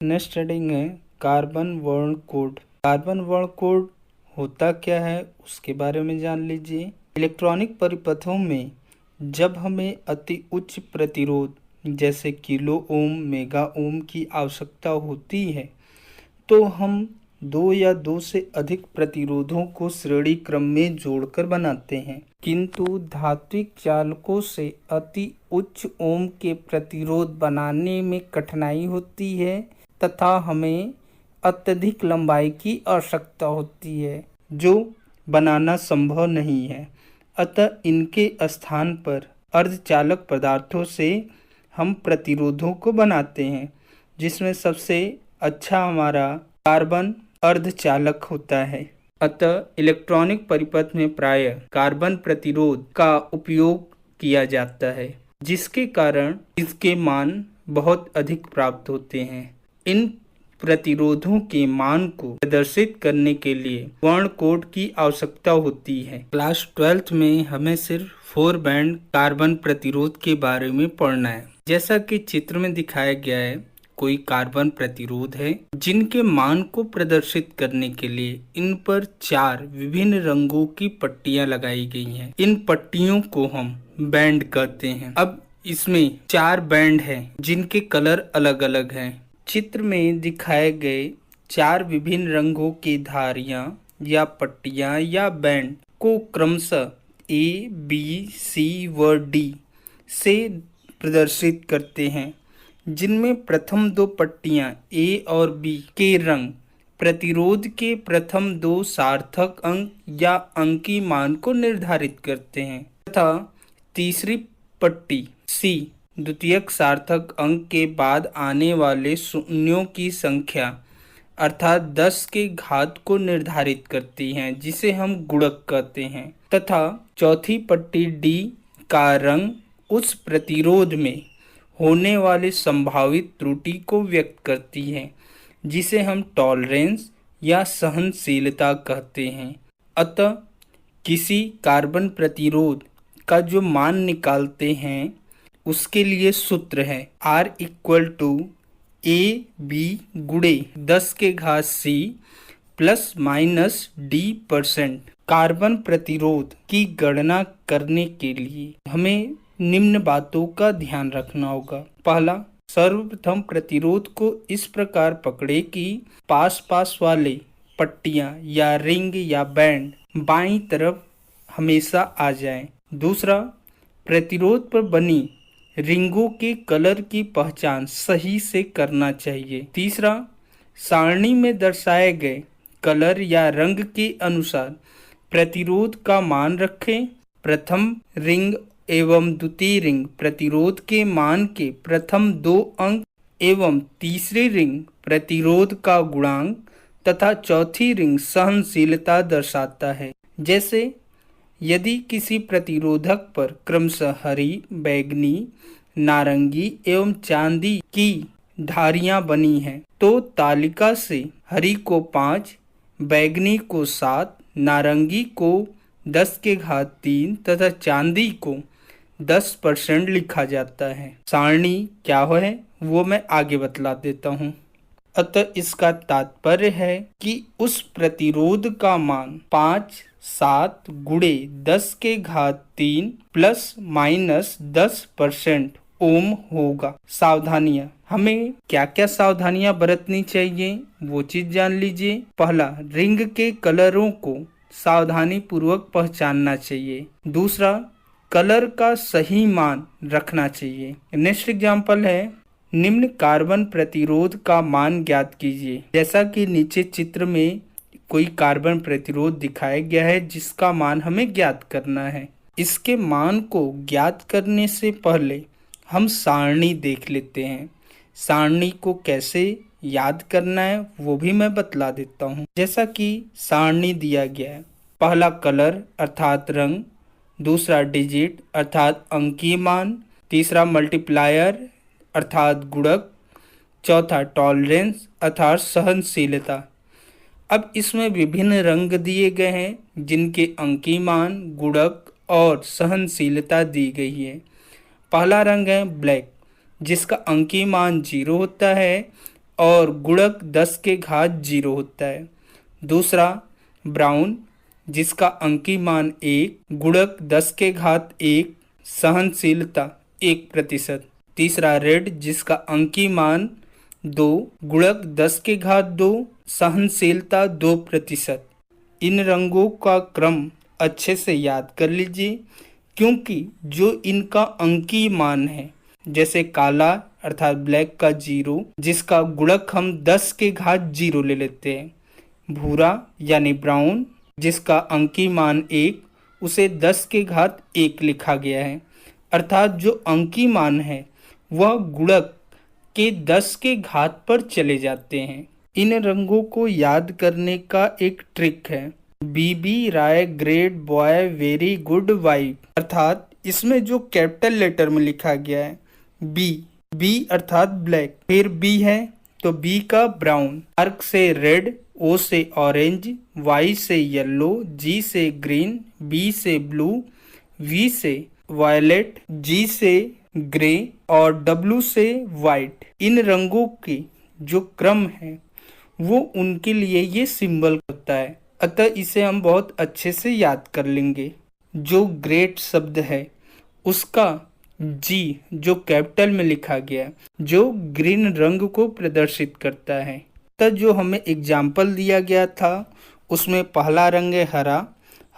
Next heading है carbon वर्ण code. Carbon वर्ण कोड होता क्या है उसके बारे में जान लीजिए। इलेक्ट्रॉनिक परिपथों में जब हमें अति उच्च प्रतिरोध जैसे किलो ओम, मेगा ओम की आवश्यकता होती है तो हम दो या दो से अधिक प्रतिरोधों को श्रेणी क्रम में जोड़कर बनाते हैं। किंतु धात्विक चालकों से अति उच्च ओम के प्रतिरोध बनाने में कठिनाई होती है तथा हमें अत्यधिक लंबाई की आवश्यकता होती है जो बनाना संभव नहीं है। अतः इनके स्थान पर अर्धचालक पदार्थों से हम प्रतिरोधों को बनाते हैं, जिसमें सबसे अच्छा हमारा कार्बन अर्धचालक होता है। अतः इलेक्ट्रॉनिक परिपथ में प्रायः कार्बन प्रतिरोध का उपयोग किया जाता है, जिसके कारण इसके मान बहुत अधिक प्राप्त होते हैं। इन प्रतिरोधों के मान को प्रदर्शित करने के लिए वर्ण कोड की आवश्यकता होती है। क्लास 12th में हमें सिर्फ 4 बैंड कार्बन प्रतिरोध के बारे में पढ़ना है। जैसा कि चित्र में दिखाया गया है, कोई कार्बन प्रतिरोध है जिनके मान को प्रदर्शित करने के लिए इन पर 4 विभिन्न रंगों की पट्टियां लगाई गई हैं। इन पट्टियों को हम बैंड कहते हैं। अब इसमें 4 बैंड हैं जिनके कलर अलग अलग हैं। चित्र में दिखाए गए 4 विभिन्न रंगों की धारियां या पट्टियां या बैंड को क्रमशः A, B, C व D से प्रदर्शित करते हैं, जिनमें प्रथम 2 पट्टियां A और B के रंग प्रतिरोध के प्रथम 2 सार्थक अंक या अंकी मान को निर्धारित करते हैं तथा तीसरी पट्टी C द्वितीयक सार्थक अंक के बाद आने वाले शून्यों की संख्या अर्थात 10 के घात को निर्धारित करती हैं, जिसे हम गुणक कहते हैं, तथा चौथी पट्टी D का रंग उस प्रतिरोध में होने वाली संभावित त्रुटि को व्यक्त करती है, जिसे हम टॉलरेंस या सहनशीलता कहते हैं। अतः किसी कार्बन प्रतिरोध का जो मान निकालते हैं उसके लिए सूत्र है R = AB गुणे 10 के घात C plus minus D%। Carbon प्रतिरोध की गणना करने के लिए हमें निम्न बातों का ध्यान रखना होगा। पहला, सर्वप्रथम प्रतिरोध को इस प्रकार पकड़े कि पास पास वाले पट्टियां या रिंग या बैंड बाईं तरफ हमेशा आ जाएं। दूसरा, प्रतिरोध पर बनी रिंगों के कलर की पहचान सही से करना चाहिए। तीसरा, सारणी में दर्शाए गए कलर या रंग के अनुसार प्रतिरोध का मान रखें। प्रथम रिंग एवं द्वितीय रिंग प्रतिरोध के मान के प्रथम 2 अंक एवं तीसरी रिंग प्रतिरोध का गुणांक तथा चौथी रिंग सहनशीलता दर्शाता है। जैसे यदि किसी प्रतिरोधक पर क्रमशः हरी, बैगनी, नारंगी एवं चांदी की धारियां बनी हैं तो तालिका से हरी को 5, बैगनी को 7, नारंगी को 10 के घात 3 तथा चांदी को 10% लिखा जाता है। सारणी क्या है वो मैं आगे बतला देता हूँ। अतः इसका तात्पर्य है कि उस प्रतिरोध का मान 5, 7 गुणे 10 के घात 3 प्लस माइनस 10% ओम होगा। सावधानियां, हमें क्या क्या सावधानियां बरतनी चाहिए वो चीज जान लीजिए। पहला, रिंग के कलरों को सावधानी पूर्वक पहचानना चाहिए। दूसरा, कलर का सही मान रखना चाहिए। नेक्स्ट एग्जाम्पल है, निम्न कार्बन प्रतिरोध का मान ज्ञात कीजिए। जैसा कि नीचे चित्र में कोई कार्बन प्रतिरोध दिखाया गया है जिसका मान हमें ज्ञात करना है। इसके मान को ज्ञात करने से पहले हम सारणी देख लेते हैं। सारणी को कैसे याद करना है वो भी मैं बतला देता हूँ। जैसा कि सारणी दिया गया है, पहला कलर अर्थात रंग, दूसरा डिजिट अर्थात अंकीय मान, तीसरा मल्टीप्लायर अर्थात गुणक, चौथा टॉलरेंस अर्थात सहनशीलता। अब इसमें विभिन्न रंग दिए गए हैं जिनके अंकीय मान, गुणक और सहनशीलता दी गई है। पहला रंग है ब्लैक, जिसका अंकीय मान 0 होता है और गुणक 10 के घात 0 होता है। दूसरा ब्राउन, जिसका अंकी मान 1, गुणक 10 के घात 1, सहनशीलता 1%। तीसरा रेड, जिसका अंकी मान 2, गुणक 10 के घात 2, सहनशीलता 2%। इन रंगों का क्रम अच्छे से याद कर लीजिए, क्योंकि जो इनका अंकी मान है, जैसे काला अर्थात ब्लैक का 0, जिसका गुणक हम 10 के घात 0 ले लेते हैं। भूरा यानी ब्राउन, जिसका अंकी मान 1, उसे 10 के घात 1 लिखा गया है। अर्थात जो अंकी मान है वह गुणक के 10 के घात पर चले जाते हैं। इन रंगों को याद करने का एक ट्रिक है, BB Roy great boy very good wife. अर्थात इसमें जो कैपिटल लेटर में लिखा गया है बी अर्थात ब्लैक, फिर बी है तो बी का ब्राउन, आर्क से रेड, ओ से ऑरेंज, वाई से येलो, जी से ग्रीन, बी से ब्लू, वी से वायलेट, जी से ग्रे और डब्ल्यू से वाइट। इन रंगों के जो क्रम है वो उनके लिए ये सिंबल होता है, अतः इसे हम बहुत अच्छे से याद कर लेंगे। जो ग्रेट शब्द है उसका जी जो कैपिटल में लिखा गया है, जो ग्रीन रंग को प्रदर्शित करता है। तो जो हमें एग्जाम्पल दिया गया था उसमें पहला रंग है हरा।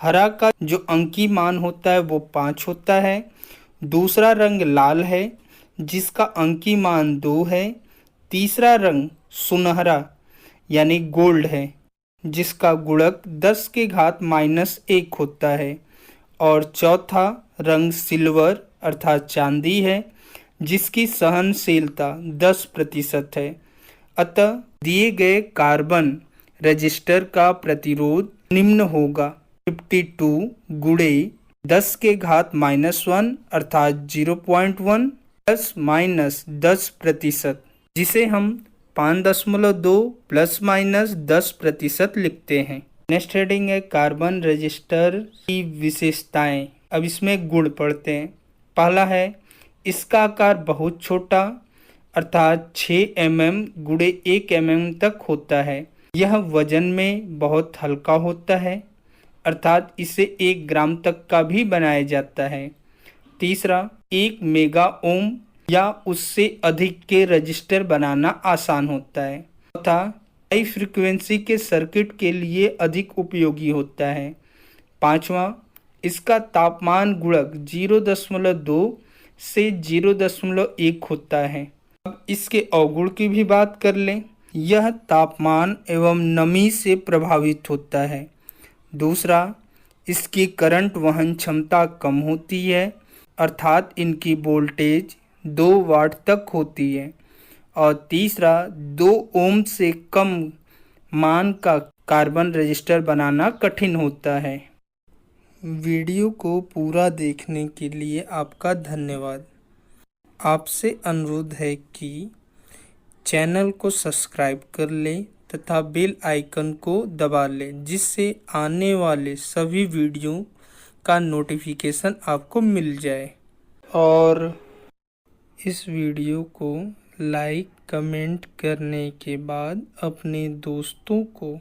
हरा का जो अंकी मान होता है वो 5 होता है। दूसरा रंग लाल है, जिसका अंकी मान 2 है। तीसरा रंग सुनहरा यानी गोल्ड है, जिसका गुणक 10 के घात -1 होता है। और चौथा रंग सिल्वर अर्थात चांदी है, जिसकी सहनशीलता 10% है। अतः दिए गए कार्बन रजिस्टर का प्रतिरोध निम्न होगा 52 गुणे 10 के घात -1 अर्थात 0.1 प्लस माइनस 10%, जिसे हम 5.2 प्लस माइनस 10% लिखते हैं। नेक्स्ट हेडिंग है कार्बन रजिस्टर की विशेषताएं। अब इसमें गुण पढ़ते हैं। पहला है इसका आकार बहुत छोटा अर्थात 6 mm गुणे 1 mm तक होता है। यह वजन में बहुत हल्का होता है अर्थात इसे 1 ग्राम तक का भी बनाया जाता है। तीसरा 1 मेगा ओम या उससे अधिक के रजिस्टर बनाना आसान होता है तथा हाई फ्रीक्वेंसी के सर्किट के लिए अधिक उपयोगी होता है। पांचवा इसका तापमान गुणक 0.2 से 0.1 होता है। अब इसके अवगुण की भी बात कर लें। यह तापमान एवं नमी से प्रभावित होता है। दूसरा इसकी करंट वहन क्षमता कम होती है अर्थात इनकी वोल्टेज 2 वाट तक होती है। और तीसरा 2 ओम से कम मान का कार्बन रजिस्टर बनाना कठिन होता है। वीडियो को पूरा देखने के लिए आपका धन्यवाद। आपसे अनुरोध है कि चैनल को सब्सक्राइब कर लें तथा बेल आइकन को दबा लें, जिससे आने वाले सभी वीडियो का नोटिफिकेशन आपको मिल जाए। और इस वीडियो को लाइक कमेंट करने के बाद अपने दोस्तों को